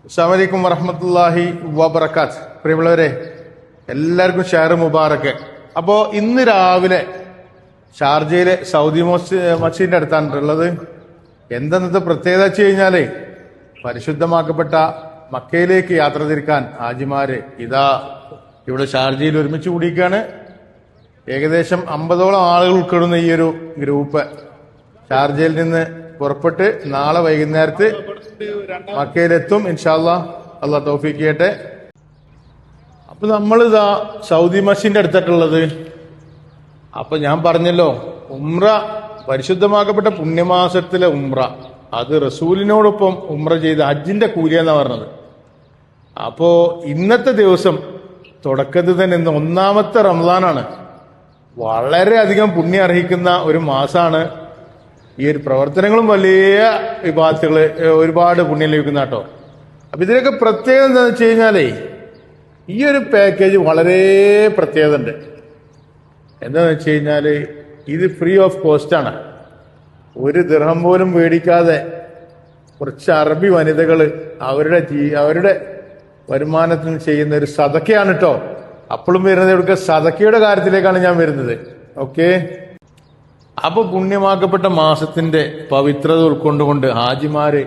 അസ്സലാമു അലൈക്കും വറഹ്മത്തുള്ളാഹി വബറകാത്ത്. പ്രിയമുള്ളവരെ, എല്ലാവർക്കും ഷഹർ മുബാറക്ക്. അപ്പോൾ ഇന്ന് രാവിലെ ഷാർജയിലെ സൗദി മസ്ജിദിന്റെ അടുത്താണ് ഉള്ളത്. എന്തെന്നത്തെ പ്രത്യേകത വെച്ച് കഴിഞ്ഞാല് പരിശുദ്ധമാക്കപ്പെട്ട മക്കയിലേക്ക് യാത്ര തിരിക്കാൻ ഹാജിമാര് ഇതാ ഇവിടെ ഷാർജയിൽ ഒരുമിച്ച് കൂടിയിരിക്കുകയാണ്. ഏകദേശം 50ഓളം ആളുകൾ ഉൾപ്പെടുന്ന ഈ ഒരു ഗ്രൂപ്പ് ഷാർജയിൽ നിന്ന് പുറപ്പെട്ട് നാളെ വൈകുന്നേരത്ത് മക്കയിലെത്തും. ഇൻഷാ അല്ലാഹ്, അള്ളാഹ് തൗഫീഖ് ചെയ്യട്ടെ. അപ്പൊ നമ്മളിതാ സൗദി മസ്ജിദിന്റെ അടുത്തായിട്ടുള്ളത്. അപ്പൊ ഞാൻ പറഞ്ഞല്ലോ, ഉംറ പരിശുദ്ധമാക്കപ്പെട്ട പുണ്യമാസത്തിലെ ഉംറ, അത് റസൂലിനോടൊപ്പം ഉംറ ചെയ്ത് ഹജ്ജിന്റെ കൂലിയെന്നാ പറഞ്ഞത്. അപ്പോ ഇന്നത്തെ ദിവസം തുടക്കത്തിൽ തന്നെ ഇന്ന് ഒന്നാമത്തെ റമദാനാണ്. വളരെയധികം പുണ്യം അർഹിക്കുന്ന ഒരു മാസമാണ്. ഈ ഒരു പ്രവർത്തനങ്ങളും വലിയ വിഭാഗത്തുകള് ഒരുപാട് പുണ്യം ലഭിക്കുന്ന കേട്ടോ. അപ്പൊ ഇതിനൊക്കെ പ്രത്യേകത എന്താണെന്ന് വെച്ച് കഴിഞ്ഞാലേ, ഈ ഒരു പാക്കേജ് വളരെ പ്രത്യേകത ഉണ്ട്. എന്താന്ന് വെച്ച് കഴിഞ്ഞാല് ഇത് ഫ്രീ ഓഫ് കോസ്റ്റ് ആണ്. ഒരു ദിർഹം പോലും മേടിക്കാതെ കുറച്ച് അറബി വനിതകള് അവരുടെ വരുമാനത്തിൽ നിന്ന് ചെയ്യുന്ന ഒരു സദക്കയാണ് കേട്ടോ. അപ്പോഴും വരുന്നത് ഇവിടെ സദക്കയുടെ കാര്യത്തിലേക്കാണ് ഞാൻ വരുന്നത്. ഓക്കെ, അപ്പൊ പുണ്യമാക്കപ്പെട്ട മാസത്തിന്റെ പവിത്രത ഉൾക്കൊണ്ടുകൊണ്ട് ഹാജിമാര്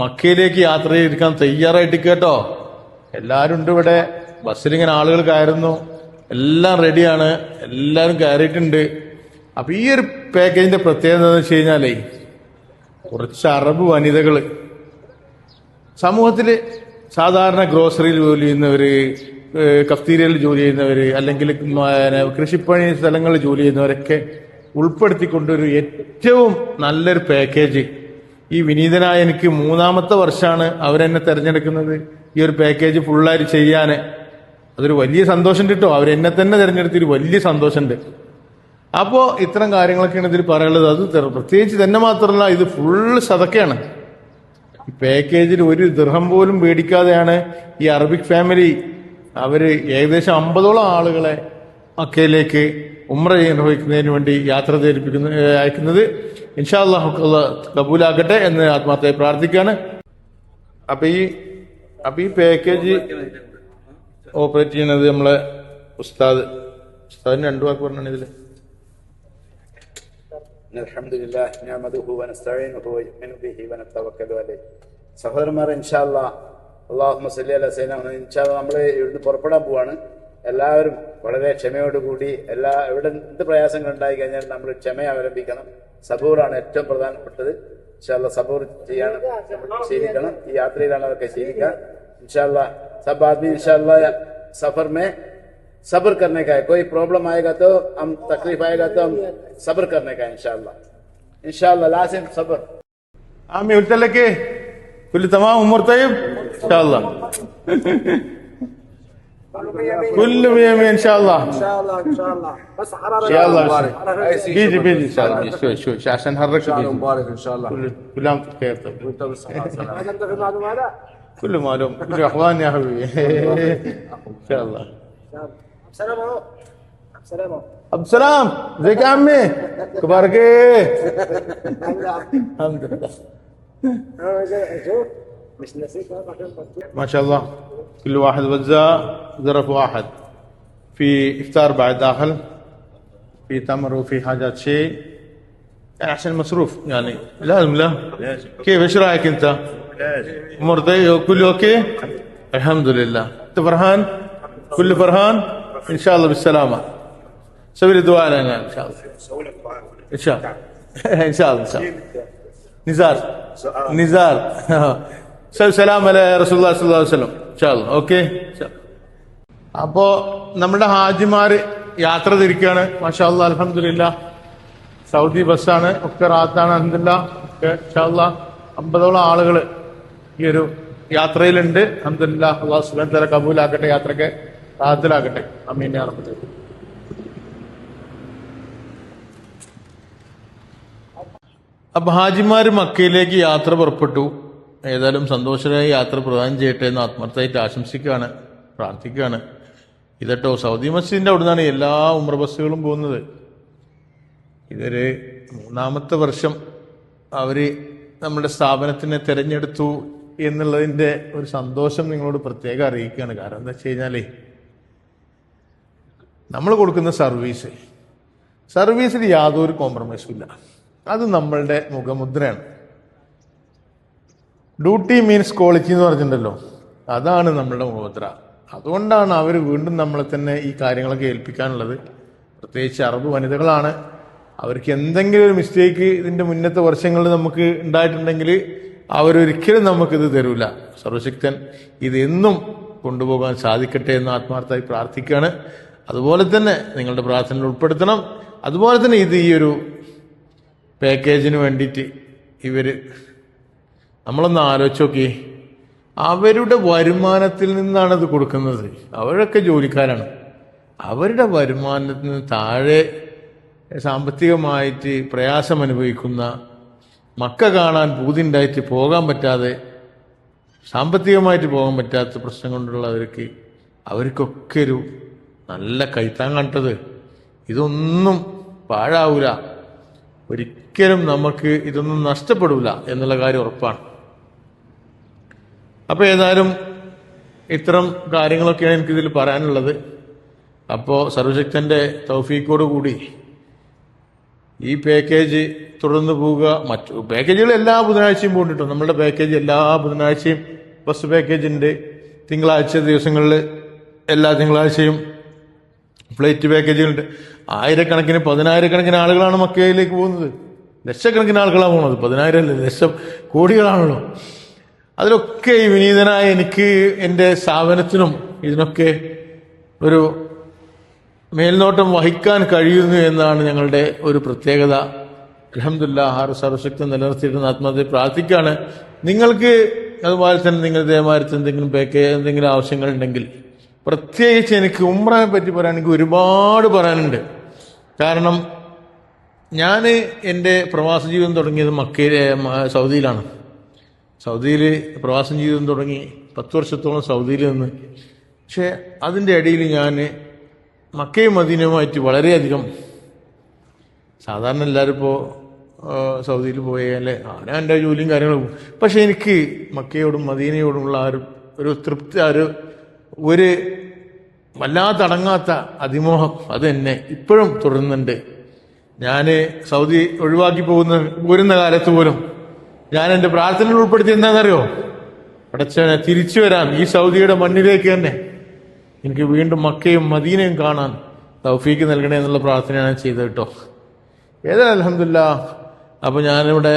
മക്കയിലേക്ക് യാത്ര ചെയ്തിരിക്കാൻ തയ്യാറായിട്ട് കേട്ടോ. എല്ലാരും ഉണ്ട് ഇവിടെ. ബസ്സിലിങ്ങനെ ആളുകൾ കയറുന്നു, എല്ലാം റെഡിയാണ്, എല്ലാരും കയറിയിട്ടുണ്ട്. അപ്പൊ ഈ ഒരു പാക്കേജിന്റെ പ്രത്യേകത എന്താണെന്ന് വെച്ച് കഴിഞ്ഞാലേ, കുറച്ച് അറബ് വനിതകള് സമൂഹത്തില് സാധാരണ ഗ്രോസറിയിൽ ജോലി ചെയ്യുന്നവര്, കഫ്തീരിയയിൽ ജോലി ചെയ്യുന്നവര്, അല്ലെങ്കിൽ കൃഷിപ്പണി സ്ഥലങ്ങളിൽ ജോലി ചെയ്യുന്നവരൊക്കെ ഉൾപ്പെടുത്തിക്കൊണ്ടൊരു ഏറ്റവും നല്ലൊരു പാക്കേജ്. ഈ വിനീതനായ എനിക്ക് 3ാമത്തെ വർഷമാണ് അവരെന്നെ തെരഞ്ഞെടുക്കുന്നത് ഈ ഒരു പാക്കേജ് ഫുള്ളായിട്ട് ചെയ്യാന്. അതൊരു വലിയ സന്തോഷമുണ്ട് കേട്ടോ. അവരെന്നെ തന്നെ തെരഞ്ഞെടുത്തൊരു വലിയ സന്തോഷമുണ്ട്. അപ്പോ ഇത്തരം കാര്യങ്ങളൊക്കെയാണ് ഇതിൽ പറയാനുള്ളത്. അത് പ്രത്യേകിച്ച് തന്നെ മാത്രമല്ല, ഇത് ഫുള്ള് സദക്കയാണ്. ഈ പാക്കേജിൽ ഒരു ദിർഹം പോലും മേടിക്കാതെയാണ് ഈ അറബിക് ഫാമിലി അവര് ഏകദേശം 50ഓളം ആളുകളെ മക്കയിലേക്ക് ഉംറ നിർവഹിക്കുന്നതിന് വേണ്ടി യാത്ര അയക്കുന്നത്. ഇൻഷാ അല്ലാഹ് കബൂലാക്കട്ടെ എന്ന് ആത്മാർത്ഥമായി പ്രാർത്ഥിക്കുകയാണ്. അപ്പൊ ഈ പാക്കേജ് ഓപ്പറേറ്റ് ചെയ്യുന്നത് നമ്മളെ ഉസ്താദിന് 2 വാക്ക് പറഞ്ഞാണ് ഇതില്. അൽഹംദുലില്ലാഹ് നഅ്മദുഹു വനസ്തഈനുഹു വനുഅ്മിനു ബിഹി വനതവക്കലു അലൈഹി. സഹോദരന്മാരെ, ഇൻഷാ അല്ലാഹ് അല്ലാഹുമ്മ സല്ലി അലാ സയ്യിദിനാ മുഹമ്മദ്. ഇൻഷാ അല്ലാഹ് നമ്മൾ ഇവിടുന്ന് പുറപ്പെടാൻ പോവാണ്. എല്ലാവരും വളരെ ക്ഷമയോടുകൂടി എവിടെ എന്ത് പ്രയാസങ്ങൾ ഉണ്ടായി കഴിഞ്ഞാൽ നമ്മൾ ക്ഷമ അവലംബിക്കണം. സബൂറാണ് ഏറ്റവും പ്രധാനപ്പെട്ടത്. ഇൻഷാ അല്ലാഹ് സബൂർ ചെയ്യാൻ ശീലിക്കണം. ഈ യാത്രയിലാണ് അതൊക്കെ ശീലിക്കുക. इनशा अल्लाह सब आदमी इंशा अल्लाह सफर में सब्र करने का है. कोई प्रॉब्लम आएगा तो हम तकलीफ आएगा तो हम सब्र करने का है. इंशा अल्लाह लाजिम सब्र. आमी उल्टलके कुल तमाम उम्र तैयब इंशाअल्लाह كل में इंशाअल्लाह बस بيجي ان شاء الله. شو عشان هرك مبارك ان شاء الله. كل عام بخير. كله معلوم، كله اخوان يا حبيبي. ان شاء الله. سلام عبد السلام، ازيك يا عمي؟ اخبارك ايه؟ الحمد لله. مش نسيت ما شاء الله. كل واحد وزع ظرف واحد، في افطار بعد داخل، في تمر وفي حاجات شيء يعني عشان مصروف يعني لازم. لا كيف، ايش رايك انت؟ امور طيب، كله اوكي الحمد لله. انت فرحان؟ كله فرحان؟ ان شاء الله بالسلامه. سوي لي دعاء لنا ان شاء الله. ان شاء الله ان شاء الله. نزار سلام على رسول الله صلى الله عليه وسلم ان شاء الله. ഓക്കെ, അപ്പോ നമ്മുടെ ഹാജിമാര് യാത്ര തിരിക്കുകയാണ്. മാഷാ അല്ലാഹ് അൽഹംദുലില്ലാഹ്. സൗദി ബസ്സാണ്, ഒക്കെ റാത്താണ് അൽഹംദുലില്ലാഹ്. ഒക്കെ ഇൻഷാ അല്ലാഹ് 50ഓളം ആളുകൾ ഈ ഒരു യാത്രയിലുണ്ട്. അൽഹംദുലില്ലാഹ്. അല്ലാഹു സുബ്ഹാനഹു വ തആല കബൂലാക്കട്ടെ, യാത്രക്ക് റാഹത്തിലാക്കട്ടെ. ആമീൻ യാ റബ്ബൽ ആലമീൻ. അപ്പൊ ഹാജിമാര് മക്കയിലേക്ക് യാത്ര പുറപ്പെട്ടു. ഏതായാലും സന്തോഷകരമായ യാത്ര പ്രദാനം ചെയ്യട്ടെ എന്ന് ആത്മാർത്ഥമായിട്ട് ആശംസിക്കുകയാണ്, പ്രാർത്ഥിക്കുകയാണ്. ഇതട്ടോ സൗദി മസ്ജിദിന്റെ അവിടെ നിന്നാണ് എല്ലാ ഉംറ ബസ്സുകളും പോകുന്നത്. ഇതൊരു 3ാമത്തെ വർഷം അവര് നമ്മുടെ സ്ഥാപനത്തിനെ തെരഞ്ഞെടുത്തു എന്നുള്ളതിൻ്റെ ഒരു സന്തോഷം നിങ്ങളോട് പ്രത്യേകം അറിയിക്കുകയാണ്. കാരണം എന്താ വെച്ച് കഴിഞ്ഞാലേ, നമ്മൾ കൊടുക്കുന്ന സർവീസിൽ യാതൊരു കോംപ്രമൈസും ഇല്ല. അത് നമ്മളുടെ മുഖമുദ്രയാണ്. ഡ്യൂട്ടി മീൻസ് ക്വാളിറ്റി എന്ന് പറഞ്ഞിട്ടുണ്ടല്ലോ, അതാണ് നമ്മളുടെ മുഖമുദ്ര. അതുകൊണ്ടാണ് അവർ വീണ്ടും നമ്മളെ തന്നെ ഈ കാര്യങ്ങളൊക്കെ ഏൽപ്പിക്കാനുള്ളത്. പ്രത്യേകിച്ച് അറബ് വനിതകളാണ്. അവർക്ക് എന്തെങ്കിലും ഒരു മിസ്റ്റേക്ക് ഇതിൻ്റെ മുന്നത്തെ വർഷങ്ങളിൽ നമുക്ക് ഉണ്ടായിട്ടുണ്ടെങ്കിൽ അവരൊരിക്കലും നമുക്കിത് തരൂല. സർവശക്തൻ ഇത് എന്നും കൊണ്ടുപോകാൻ സാധിക്കട്ടെ എന്ന് ആത്മാർത്ഥമായി പ്രാർത്ഥിക്കുകയാണ്. അതുപോലെ തന്നെ നിങ്ങളുടെ പ്രാർത്ഥനയിൽ ഉൾപ്പെടുത്തണം. അതുപോലെ തന്നെ ഇത് ഈ ഒരു പാക്കേജിന് വേണ്ടിയിട്ട് നമ്മളൊന്ന് ആലോചിച്ച് നോക്കി, അവരുടെ വരുമാനത്തിൽ നിന്നാണ് ഇത് കൊടുക്കുന്നത്. അവരൊക്കെ ജോലിക്കാരാണ്. അവരുടെ വരുമാനത്തിൽ നിന്ന് താഴെ സാമ്പത്തികമായിട്ട് പ്രയാസം അനുഭവിക്കുന്ന, മക്ക കാണാൻ പൂതിണ്ടായിട്ട് പോകാൻ പറ്റാതെ, സാമ്പത്തികമായിട്ട് പോകാൻ പറ്റാത്ത പ്രശ്നം കൊണ്ടുള്ളവർക്ക്, അവർക്കൊക്കെ ഒരു നല്ല കൈത്താങ്ങാട്ടത്. ഇതൊന്നും പാഴാവൂല, ഒരിക്കലും നമുക്ക് ഇതൊന്നും നഷ്ടപ്പെടില്ല എന്നുള്ള കാര്യം ഉറപ്പാണ്. അപ്പോൾ ഏതായാലും ഇത്തരം കാര്യങ്ങളൊക്കെയാണ് എനിക്കിതിൽ പറയാനുള്ളത്. അപ്പോൾ സർവശക്തൻ്റെ തൗഫീക്കോട് കൂടി ഈ പാക്കേജ് തുടർന്ന് പോവുക. മറ്റു പാക്കേജുകൾ എല്ലാ ബുധനാഴ്ചയും പോയിട്ടോ. നമ്മളുടെ പാക്കേജ് എല്ലാ ബുധനാഴ്ചയും ബസ് പാക്കേജ് ഉണ്ട്. തിങ്കളാഴ്ച ദിവസങ്ങളിൽ എല്ലാ തിങ്കളാഴ്ചയും ഫ്ലൈറ്റ് പാക്കേജുകളുണ്ട്. ആയിരക്കണക്കിന് 10,000-കണക്കിന് ആളുകളാണ് മക്കയിലേക്ക് പോകുന്നത്. ലക്ഷക്കണക്കിന് ആളുകളാണ് പോകുന്നത്. 10,000 അല്ല, ലക്ഷം കോടികളാണല്ലോ. അതിലൊക്കെ ഈ വിനീതനായ എനിക്ക് എൻ്റെ സ്ഥാപനത്തിനും ഇതിനൊക്കെ ഒരു മേൽനോട്ടം വഹിക്കാൻ കഴിയുന്നു എന്നാണ് ഞങ്ങളുടെ ഒരു പ്രത്യേകത. അൽഹംദുലില്ലാഹ്, സർവശക്തൻ നിലനിർത്തിയിരുന്ന ആത്മാർത്ഥമായി പ്രാർത്ഥിക്കുകയാണ്. നിങ്ങൾക്ക് അതുപോലെ തന്നെ നിങ്ങൾ ദേവാലയത്തിൽ എന്തെങ്കിലും ആവശ്യങ്ങളുണ്ടെങ്കിൽ, പ്രത്യേകിച്ച് എനിക്ക് ഉംറയെ പറ്റി പറയാനെങ്കിൽ ഒരുപാട് പറയാനുണ്ട്. കാരണം ഞാൻ എൻ്റെ പ്രവാസ ജീവിതം തുടങ്ങിയത് സൗദിയിലാണ്. സൗദിയിൽ പ്രവാസം ജീവിതം തുടങ്ങി 10 വർഷത്തോളം സൗദിയിൽ നിന്ന്. പക്ഷേ അതിൻ്റെ ഇടയിൽ ഞാൻ മക്കയും മദീനയുമായിട്ട് വളരെയധികം, സാധാരണ എല്ലാവരും ഇപ്പോൾ സൗദിയിൽ പോയാൽ ഞാൻ എൻ്റെ ജോലിയും കാര്യങ്ങളും, പക്ഷെ എനിക്ക് മക്കയോടും മദീനയോടുമുള്ള ഒരു തൃപ്തി, ഒരു വല്ലാത്തടങ്ങാത്ത അതിമോഹം അത് എന്നെ ഇപ്പോഴും തുടരുന്നുണ്ട്. ഞാൻ സൗദി ഒഴിവാക്കി പോരുന്ന കാലത്ത് പോലും ഞാൻ എൻ്റെ പ്രാർത്ഥനയിൽ ഉൾപ്പെടുത്തി എന്താണെന്നറിയോ, പടച്ചവനെ തിരിച്ചു വരാൻ ഈ സൗദിയുടെ മണ്ണിലേക്ക് തന്നെ എനിക്ക് വീണ്ടും മക്കയും മദീനയും കാണാൻ തൗഫീക്ക് നൽകണേ എന്നുള്ള പ്രാർത്ഥനയാണ് ഞാൻ ചെയ്തത് കേട്ടോ. ഏതായാലും അൽഹംദുലില്ലാഹ്, അപ്പോൾ ഞാനിവിടെ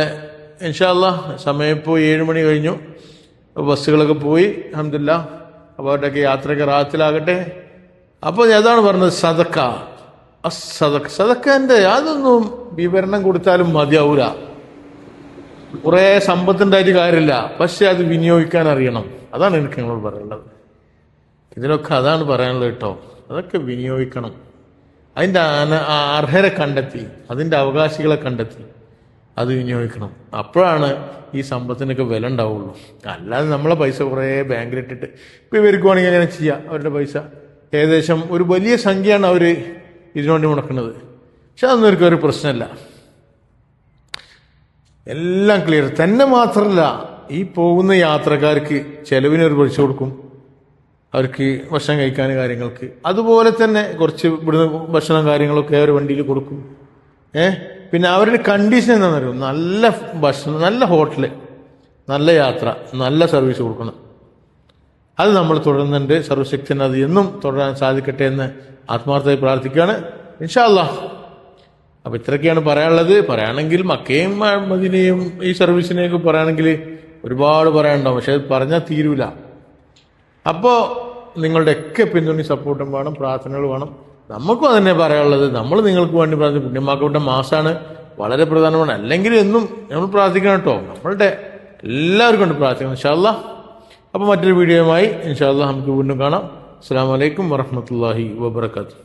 ഇൻഷാ അല്ലാഹ് സമയം ഇപ്പോൾ 7 മണി കഴിഞ്ഞു. ബസ്സുകളൊക്കെ പോയി അൽഹംദുലില്ലാഹ്. അപ്പോൾ അവരുടെയൊക്കെ യാത്രയൊക്കെ റാഹത്തിലാകട്ടെ. അപ്പോൾ അതാണ് പറഞ്ഞത്, സദക്കൻ്റെ അതൊന്നും വിവരണം കൊടുത്താലും മതിയാവൂല. കുറേ സമ്പത്തുണ്ടായിട്ട് കാര്യമില്ല, പക്ഷെ അത് വിനിയോഗിക്കാൻ അറിയണം. അതാണ് എനിക്ക് നിങ്ങളോട് പറയാനുള്ളത്. ഇതിലൊക്കെ അതാണ് പറയാനുള്ളത് കേട്ടോ. അതൊക്കെ വിനിയോഗിക്കണം. അതിൻ്റെ അർഹരെ കണ്ടെത്തി, അതിൻ്റെ അവകാശികളെ കണ്ടെത്തി അത് വിനിയോഗിക്കണം. അപ്പോഴാണ് ഈ സമ്പത്തിനൊക്കെ വില ഉണ്ടാവുള്ളൂ. അല്ലാതെ നമ്മളെ പൈസ കുറേ ബാങ്കിലിട്ടിട്ട് ഇപ്പോൾ ഇവർക്ക് വേണമെങ്കിൽ അങ്ങനെ ചെയ്യാം. അവരുടെ പൈസ ഏകദേശം ഒരു വലിയ സംഖ്യയാണ് അവർ ഇതിനുവേണ്ടി മുടക്കുന്നത്. പക്ഷെ അതൊന്നും അവർക്ക് ഒരു പ്രശ്നമല്ല. എല്ലാം ക്ലിയർ തന്നെ. മാത്രമല്ല, ഈ പോകുന്ന യാത്രക്കാർക്ക് ചെലവിനൊരു പൈസ കൊടുക്കും, അവർക്ക് ഭക്ഷണം കഴിക്കാൻ കാര്യങ്ങൾക്ക്. അതുപോലെ തന്നെ കുറച്ച് ഇവിടുന്ന് ഭക്ഷണം കാര്യങ്ങളൊക്കെ അവർ വണ്ടിയിൽ കൊടുക്കും. പിന്നെ അവരുടെ കണ്ടീഷൻ എന്താണെന്ന് അറിയും, നല്ല ഭക്ഷണം, നല്ല ഹോട്ടല്, നല്ല യാത്ര, നല്ല സർവീസ് കൊടുക്കണം. അത് നമ്മൾ തുടരുന്നുണ്ട്. സർവശക്തന് അത് എന്നും തുടരാൻ സാധിക്കട്ടെ എന്ന് ആത്മാർത്ഥമായി പ്രാർത്ഥിക്കുകയാണ് ഇൻഷാ അല്ലാഹ്. അപ്പോൾ ഇത്രയൊക്കെയാണ് പറയാനുള്ളത്. പറയുകയാണെങ്കിൽ മക്കയും മദീനയും ഈ സർവീസിനെയൊക്കെ പറയുകയാണെങ്കിൽ ഒരുപാട് പറയാനുണ്ടാവും, പക്ഷെ അത് പറഞ്ഞാൽ തീരൂല. അപ്പോൾ നിങ്ങളുടെയൊക്കെ പിന്തുണയും സപ്പോർട്ടും വേണം, പ്രാർത്ഥനകൾ വേണം. നമുക്കും അതന്നെ പറയാനുള്ളത്. നമ്മൾ നിങ്ങൾക്ക് വേണ്ടി പ്രാർത്ഥിക്കും. പുണ്യമാക്കപ്പെട്ട മാസമാണ്, വളരെ പ്രധാനമാണ്. അല്ലെങ്കിൽ എന്നും നമ്മൾ പ്രാർത്ഥിക്കണം കേട്ടോ. നമ്മളുടെ എല്ലാവർക്കും കൊണ്ട് പ്രാർത്ഥിക്കണം ഇൻഷാ അല്ലാഹ്. അപ്പോൾ മറ്റൊരു വീഡിയോയുമായി ഇൻഷാ അല്ലാഹ് നമുക്ക് വീണ്ടും കാണാം. അസ്സലാമു അലൈക്കും വറഹ്മത്തുള്ളാഹി വബറകാതുഹു.